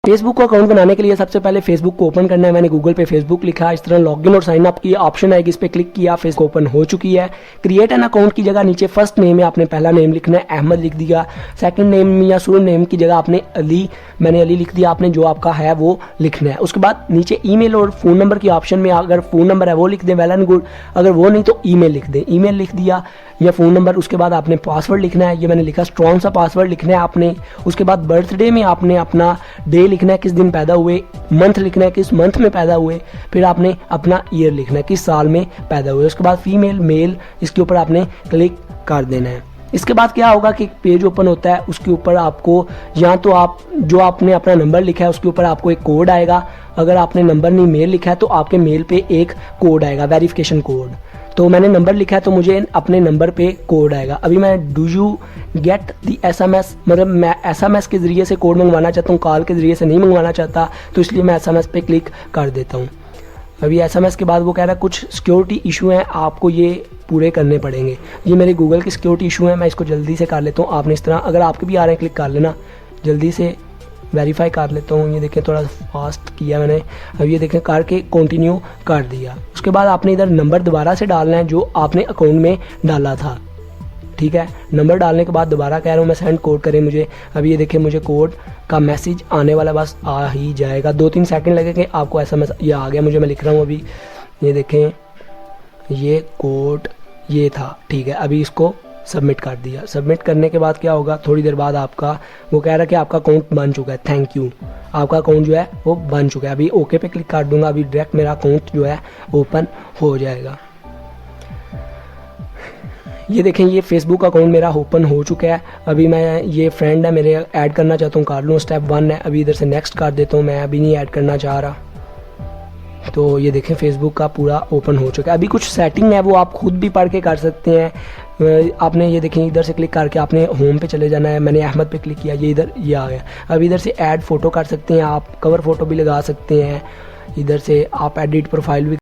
Facebook को account बनाने के लिए सबसे पहले फेसबुक को ओपन करना है। मैंने गूगल पे फेसबुक लिखा, इस तरह लॉगिन और साइन अप की ऑप्शन आएगी, इस पर क्लिक किया, फेसबुक ओपन हो चुकी है। क्रिएट एन अकाउंट की जगह नीचे फर्स्ट नेम में आपने पहला नेम लिखना है, अहमद लिख दिया। सेकंड नेम या सुर नेम की जगह आपने अली, मैंने अली लिख दिया, आपने जो आपका है वो लिखना है। उसके बाद नीचे ईमेल और फ़ोन नंबर की ऑप्शन में अगर फ़ोन नंबर है वो लिख दें, वेल एंड गुड। अगर वो नहीं तो ईमेल लिख दें, ईमेल लिख दिया या फ़ोन नंबर। उसके बाद आपने पासवर्ड लिखना है, ये मैंने लिखा, स्ट्रॉन्ग सा पासवर्ड लिखना है आपने। उसके बाद बर्थडे में आपने अपना डे लिखना है, किस दिन पैदा हुए, मंथ लिखना है, किस मंथ में पैदा हुए, फिर आपने अपना ईयर लिखना है, किस साल में पैदा हुए। उसके बाद फीमेल मेल, इसके ऊपर आपने क्लिक कर देना है। इसके बाद क्या होगा कि एक पेज ओपन होता है, उसके ऊपर आपको या तो आप जो आपने अपना नंबर लिखा है उसके ऊपर आपको एक कोड आएगा। अगर आपने नंबर नहीं मेल लिखा है तो आपके मेल पे एक कोड आएगा, वेरिफिकेशन कोड। तो मैंने नंबर लिखा है तो मुझे अपने नंबर पे कोड आएगा। अभी मैं do you get the SMS, मतलब मैं SMS के ज़रिए से कोड मंगवाना चाहता हूँ, कॉल के ज़रिए से नहीं मंगवाना चाहता, तो इसलिए मैं SMS पे क्लिक कर देता हूँ। अभी SMS के बाद वो कह रहा है कुछ सिक्योरिटी इशू हैं, आपको ये पूरे करने पड़ेंगे। ये मेरे गूगल के सिक्योरिटी इशू हैं, मैं इसको जल्दी से कर लेता हूँ। आपने इस तरह अगर आपके भी आ रहे हैं क्लिक कर लेना, जल्दी से वेरीफाई कर लेता हूँ। ये देखें थोड़ा फास्ट किया मैंने। अब ये देखें करके कंटिन्यू कर दिया। उसके बाद आपने इधर नंबर दोबारा से डालना है जो आपने अकाउंट में डाला था, ठीक है। नंबर डालने के बाद दोबारा कह रहा हूँ मैं सेंड कोड करें मुझे। अभी ये देखें मुझे कोड का मैसेज आने वाला, बस आ ही जाएगा, 2-3 सेकंड लगेंगे आपको। SMS ये आ गया मुझे, मैं लिख रहा हूँ अभी। ये देखें ये कोड ये था, ठीक है। अभी इसको सबमिट कर दिया। सबमिट करने के बाद क्या होगा, थोड़ी देर बाद आपका वो कह रहा है कि आपका अकाउंट बन चुका है, थैंक यू, आपका अकाउंट जो है वो बन चुका है। अभी ओके पे क्लिक कर दूंगा, अभी डायरेक्ट मेरा अकाउंट जो है ओपन हो जाएगा। ये देखें ये फेसबुक अकाउंट मेरा ओपन हो चुका है। अभी मैं ये फ्रेंड है मेरे, ऐड करना चाहता हूँ, कर लूँ, स्टेप 1 है। अभी इधर से नेक्स्ट कर देता हूँ, मैं अभी नहीं ऐड करना चाह रहा। तो ये देखें फेसबुक का पूरा ओपन हो चुका है। अभी कुछ सेटिंग है वो आप खुद भी पढ़ के कर सकते हैं। आपने ये देखें इधर से क्लिक करके आपने होम पे चले जाना है। मैंने अहमद पे क्लिक किया, ये इधर ये आ गया। अब इधर से ऐड फ़ोटो कर सकते हैं आप, कवर फ़ोटो भी लगा सकते हैं। इधर से आप एडिट प्रोफाइल भी